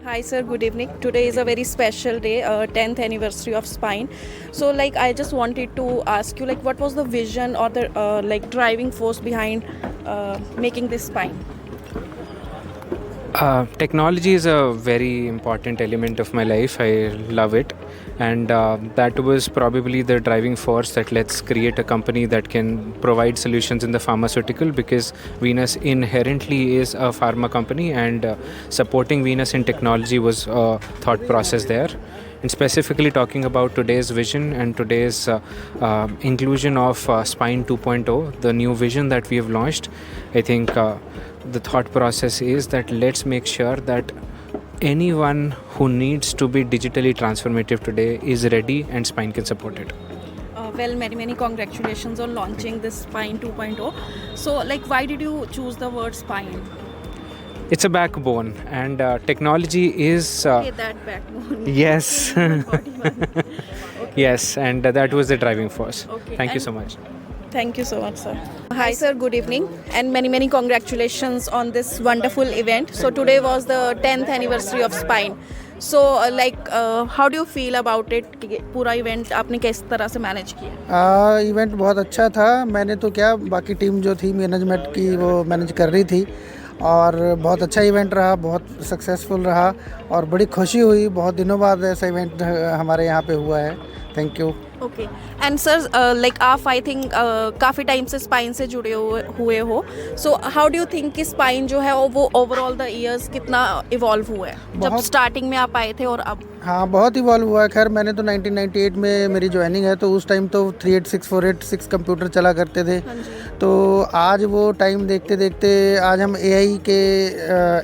Hi sir, good evening. Today is a very special day, 10th anniversary of Spine. So I just wanted to ask you what was the vision or the driving force behind making this Spine? Technology is a very important element of my life. I love it. And that was probably the driving force that let's create a company that can provide solutions in the pharmaceutical, because Venus inherently is a pharma company, and supporting Venus in technology was a thought process there. And specifically talking about today's vision and today's inclusion of Spine 2.0, the new vision that we have launched, I think the thought process is that let's make sure that anyone who needs to be digitally transformative today is ready and Spine can support it. Many congratulations on launching this Spine 2.0. So why did you choose the word Spine? It's a backbone, and technology is. Okay, that backbone. Yes. Human body one. Okay. Yes, and that was the driving force. Okay, Thank you and- so much. Thank you so much, sir. Hi, sir. Good evening, and many congratulations on this wonderful event. So today was the 10th anniversary of Spine. So how do you feel about it? कि पूरा event आपने किस तरह से manage किया? Event बहुत अच्छा था। मैंने तो क्या, बाकी टीम जो थी मैनेजमेंट की वो मैनेज कर रही थी, और बहुत अच्छा इवेंट रहा, बहुत सक्सेसफुल रहा, और बड़ी खुशी हुई। बहुत दिनों बाद ऐसा इवेंट हमारे यहाँ पे हुआ है। Thank you. Okay and sir आप आई थिंक काफ़ी टाइम से स्पाइन से जुड़े हुए हो, so how do you think कि स्पाइन जो है वो ओवरऑल द इयर्स कितना इवॉल्व हुआ है जब बहुत- स्टार्टिंग में आप आए थे और अब? हाँ, बहुत इवॉल्व हुआ है। खैर, मैंने तो 1998 में मेरी ज्वाइनिंग है, तो उस टाइम तो 386 486 कंप्यूटर चला करते थे। हाँ जी। तो आज वो टाइम देखते देखते आज हम एआई के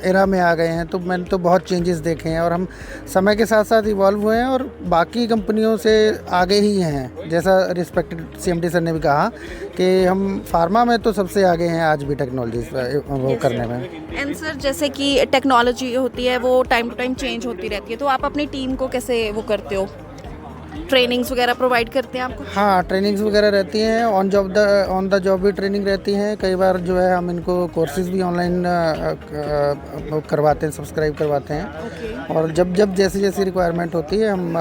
एरा में आ गए हैं। तो मैंने तो बहुत चेंजेस देखे हैं, और हम समय के साथ साथ इवॉल्व हुए हैं, और बाकी कंपनियों से आगे ही हैं। जैसा रिस्पेक्टेड सीएमडी सर ने भी कहा कि हम फार्मा में तो सबसे आगे हैं आज भी, टेक्नोलॉजी वो करने में। एंड सर जैसे कि टेक्नोलॉजी होती है वो टाइम टू टाइम चेंज होती रहती है, तो आप अपनी टीम को कैसे वो करते हो? ट्रेनिंग्स वगैरह प्रोवाइड करते हैं आपको? हाँ, ट्रेनिंग्स वगैरह रहती हैं, ऑन द जॉब भी ट्रेनिंग रहती हैं। कई बार जो है हम इनको कोर्सेज भी ऑनलाइन करवाते हैं, सब्सक्राइब करवाते हैं। ओके और जब जब जैसी जैसी रिक्वायरमेंट होती है हम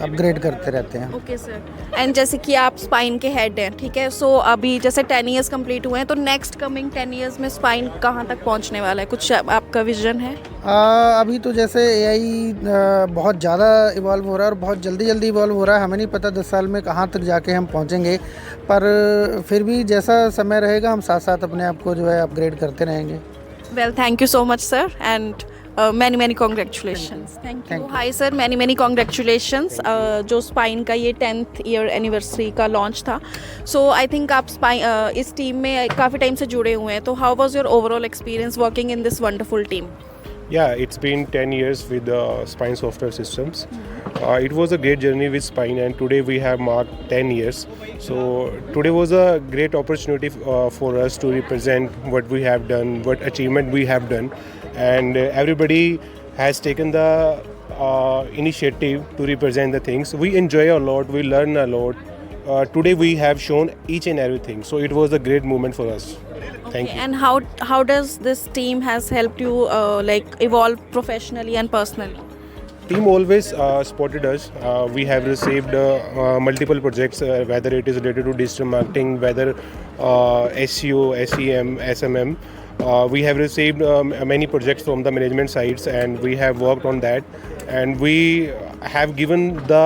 अपग्रेड करते रहते हैं। Okay sir. एंड जैसे कि आप स्पाइन के हेड हैं, ठीक है, सो अभी जैसे 10 ईयर्स कंप्लीट हुए हैं, तो नेक्स्ट कमिंग 10 ईयर्स में स्पाइन कहाँ तक पहुँचने वाला है? कुछ आपका विजन है? अभी तो जैसे एआई बहुत ज़्यादा इवॉल्व हो रहा है, और बहुत जल्दी इवॉल्व हो रहा है। हमें नहीं पता 10 साल में कहाँ तक जाके हम पहुँचेंगे, पर फिर भी जैसा समय रहेगा हम साथ साथ अपने आप को जो है अपग्रेड करते रहेंगे। Well thank you so much sir, and many congratulations. Thank you. Thank you. Hi sir, many congratulations. जो स्पाइन का ये 10th ईयर एनिवर्सरी का लॉन्च था, सो आई थिंक आप स्पाइन इस टीम में काफ़ी टाइम से जुड़े हुए हैं, तो how was your overall experience working in this wonderful team? Yeah, it's been 10 years with Spine Software Systems. It was a great journey with Spine, and today we have marked 10 years. So today was a great opportunity for us to represent what we have done, what achievement we have done, and everybody has taken the initiative to represent the things. We enjoy a lot, we learn a lot. Today we have shown each and everything, so it was a great moment for us. Thank you. And how does this team has helped you evolve professionally and personally? Team always supported us. We have received multiple projects, whether it is related to digital marketing, whether SEO, SEM, SMM. We have received many projects from the management sides, and we have worked on that. And we have given the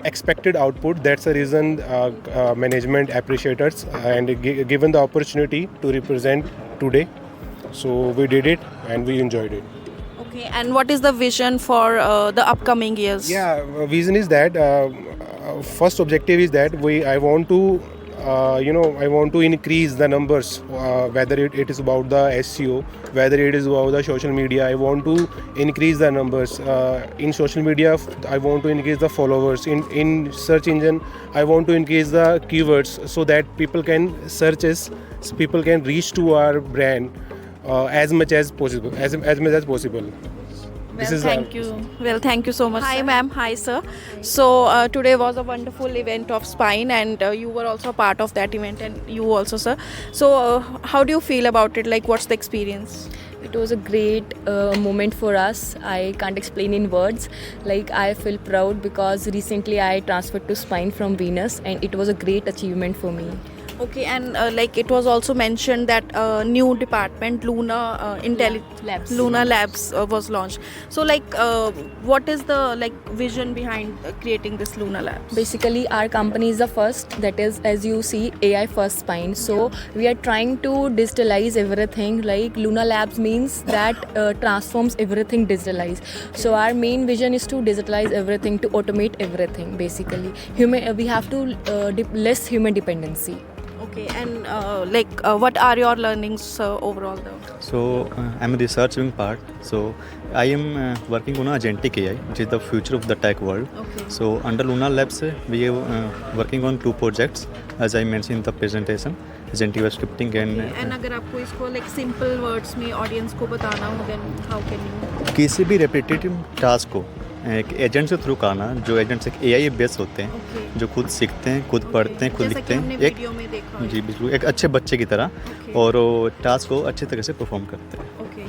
expected output. That's the reason management appreciates us and given the opportunity to represent today. So we did it, and we enjoyed it. Okay, and what is the vision for the upcoming years? Yeah, vision is that first objective is that I want to I want to increase the numbers, whether it is about the SEO, whether it is about the social media. I want to increase the numbers in social media. I want to increase the followers in search engine. I want to increase the keywords so that people can search us, people can reach to our brand as much as possible, as much as possible. This is thank you. Well, thank you so much. Hi, ma'am. Hi, sir. So today was a wonderful event of Spine, and you were also a part of that event, and you also, sir. So how do you feel about it? What's the experience? It was a great moment for us. I can't explain in words. Like, I feel proud because recently I transferred to Spine from Venus, and it was a great achievement for me. Okay, and like it was also mentioned that new department Luna Labs. Luna Labs was launched. So like what is the like vision behind creating this Luna Labs? Basically, our company is the first, that is, as you see, AI first spine. So we are trying to digitalize everything. Like, Luna Labs means that transforms everything digitalized. So our main vision is to digitalize everything, to automate everything. Basically, we have to less human dependency. Okay, and like what are your learnings overall though? So I'm a research wing part. So I am working on agentic AI, which is the future of the tech world. Okay. So under Luna Labs, we are working on 2 projects, as I mentioned in the presentation, agentic AI scripting and And अगर आपको इसको like simple words में audience को बताना हो, then how can you? किसी भी repetitive task को एक एजेंट से थ्रू करना, जो एजेंट्स एक AI बेस होते हैं, Okay. जो खुद सीखते हैं, खुद पढ़ते हैं, खुद जैसा लिखते कि हमने हैं, एक वीडियो में देखा है। जी बिल्कुल एक अच्छे बच्चे की तरह, Okay. और वो टास्क को अच्छे तरह से परफॉर्म करते हैं. Okay.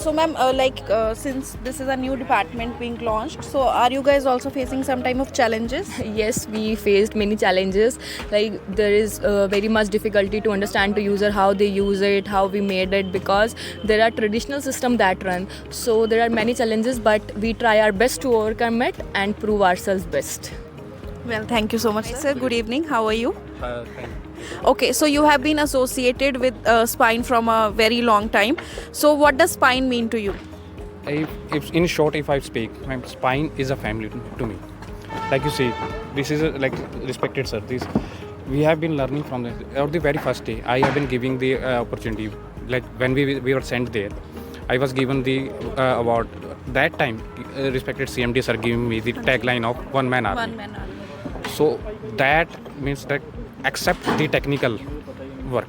So ma'am, like since this is a new department being launched, so are you guys also facing some type of challenges? Yes, we faced many challenges. Like, there is very much difficulty to understand to user how they use it, how we made it, because there are traditional system that run. So there are many challenges, but we try our best to overcome it and prove ourselves best. Well, thank you so much, sir. Good evening. How are you? Okay, so you have been associated with Spine from a very long time. So what does Spine mean to you? If in short, if I speak, my Spine is a family to me. Like you see, this is like respected sir. This we have been learning from the very first day. I have been giving the opportunity. Like when we were sent there, I was given the award. That time, respected CMD sir giving me the tagline of one man army. One man army. So that means that accept the technical work,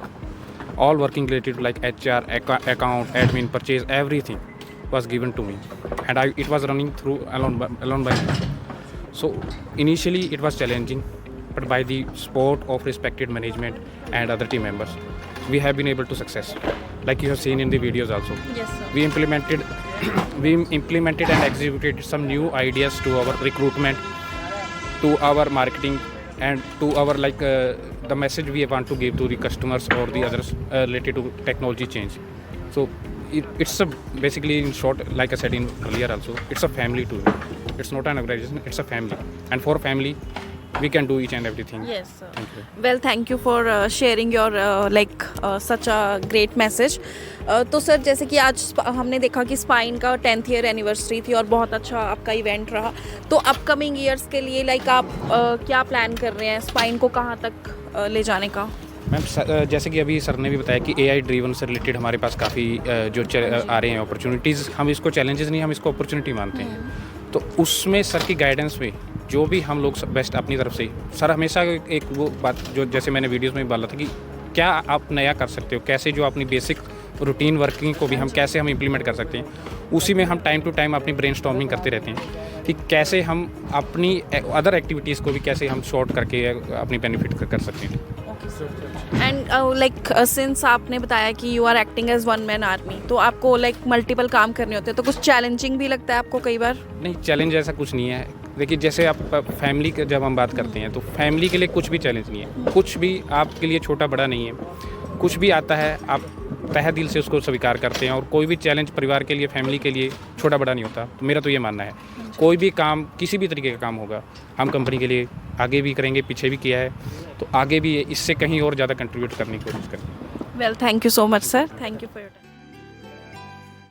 all working related to like HR, account, admin, purchase, everything was given to me, and it was running through alone by me. So initially it was challenging, but by the support of respected management and other team members, we have been able to success. Like you have seen in the videos also. Yes, sir. We implemented and executed some new ideas to our recruitment, to our marketing, and to our like the message we want to give to the customers or the others related to technology change. So it's a basically, in short, like I said in earlier also, it's a family too. It's not an organization, it's a family, and for family we can do each and everything. Yes, sir. Thank you. Well, thank you for sharing your such a great message. तो sir, जैसे कि आज हमने देखा कि spine का 10th year anniversary थी और बहुत अच्छा आपका इवेंट रहा, तो अपकमिंग ईयर्स के लिए लाइक आप क्या प्लान कर रहे हैं स्पाइन को कहाँ तक ले जाने का? मैम, जैसे कि अभी सर ने भी बताया कि AI ड्रीवन से रिलेटेड हमारे पास काफ़ी जो आ रहे हैं अपॉर्चुनिटीज़, हम इसको चैलेंजेस नहीं, हम इसको अपॉर्चुनिटी मानते हैं. तो उसमें सर की गाइडेंस में जो भी हम लोग बेस्ट अपनी तरफ से, सर हमेशा एक वो बात जो जैसे मैंने वीडियोस में बोला था कि क्या आप नया कर सकते हो, कैसे जो अपनी बेसिक रूटीन वर्किंग को भी हम कैसे हम इम्प्लीमेंट कर सकते हैं, उसी में हम टाइम टू टाइम अपनी ब्रेनस्टॉर्मिंग करते रहते हैं कि कैसे हम अपनी अदर एक्टिविटीज़ को भी कैसे हम शॉर्ट करके अपनी बेनिफिट कर सकते हैं. एंड लाइक सिंस आपने बताया कि you are acting as one man army, तो आपको लाइक मल्टीपल काम करने होते हैं, तो कुछ चैलेंजिंग भी लगता है आपको कई बार? नहीं, चैलेंज ऐसा कुछ नहीं है. देखिए, जैसे आप फैमिली का जब हम बात करते हैं तो फैमिली के लिए कुछ भी चैलेंज नहीं है, कुछ भी आपके लिए छोटा बड़ा नहीं है. कुछ भी आता है आप तहे दिल से उसको स्वीकार करते हैं, और कोई भी चैलेंज परिवार के लिए, फैमिली के लिए छोटा बड़ा नहीं होता. तो मेरा तो ये मानना है, कोई भी काम, किसी भी तरीके का काम होगा, हम कंपनी के लिए आगे भी करेंगे, पीछे भी किया है, तो आगे भी इससे कहीं और ज़्यादा कंट्रीब्यूट करने की कोशिश करेंगे. Well, thank you so much sir. Thank you for your time.